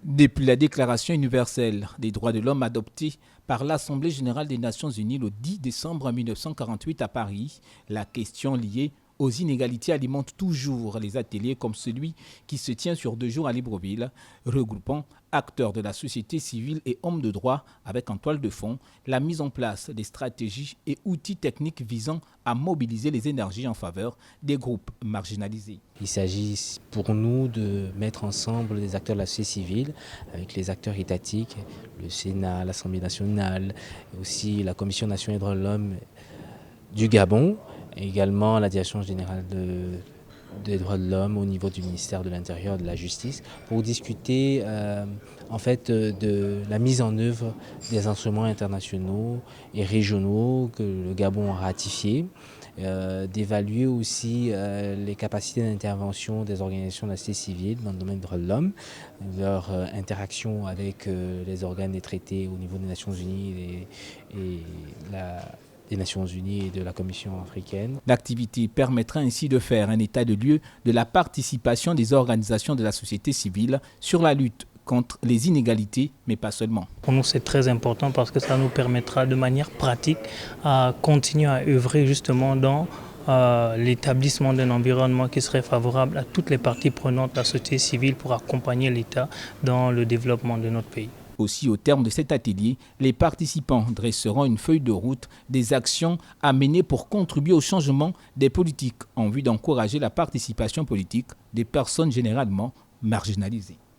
Depuis la Déclaration universelle des droits de l'homme adoptée par l'Assemblée générale des Nations unies le 10 décembre 1948 à Paris, la question liée aux inégalités alimente toujours les ateliers comme celui qui se tient sur 2 jours à Libreville, regroupant acteurs de la société civile et hommes de droit avec en toile de fond la mise en place des stratégies et outils techniques visant à mobiliser les énergies en faveur des groupes marginalisés. Il s'agit pour nous de mettre ensemble les acteurs de la société civile avec les acteurs étatiques, le Sénat, l'Assemblée nationale, aussi la Commission nationale des droits de l'homme du Gabon, et également la Direction générale des droits de l'homme au niveau du ministère de l'Intérieur et de la Justice pour discuter de la mise en œuvre des instruments internationaux et régionaux que le Gabon a ratifiés, d'évaluer aussi les capacités d'intervention des organisations de la société civile dans le domaine des droits de l'homme, leur interaction avec les organes des traités au niveau des Nations Unies des Nations Unies et de la Commission africaine. L'activité permettra ainsi de faire un état de lieu de la participation des organisations de la société civile sur la lutte contre les inégalités, mais pas seulement. Pour nous, c'est très important parce que ça nous permettra de manière pratique à continuer à œuvrer justement dans l'établissement d'un environnement qui serait favorable à toutes les parties prenantes de la société civile pour accompagner l'État dans le développement de notre pays. Aussi, au terme de cet atelier, les participants dresseront une feuille de route des actions à mener pour contribuer au changement des politiques en vue d'encourager la participation politique des personnes généralement marginalisées.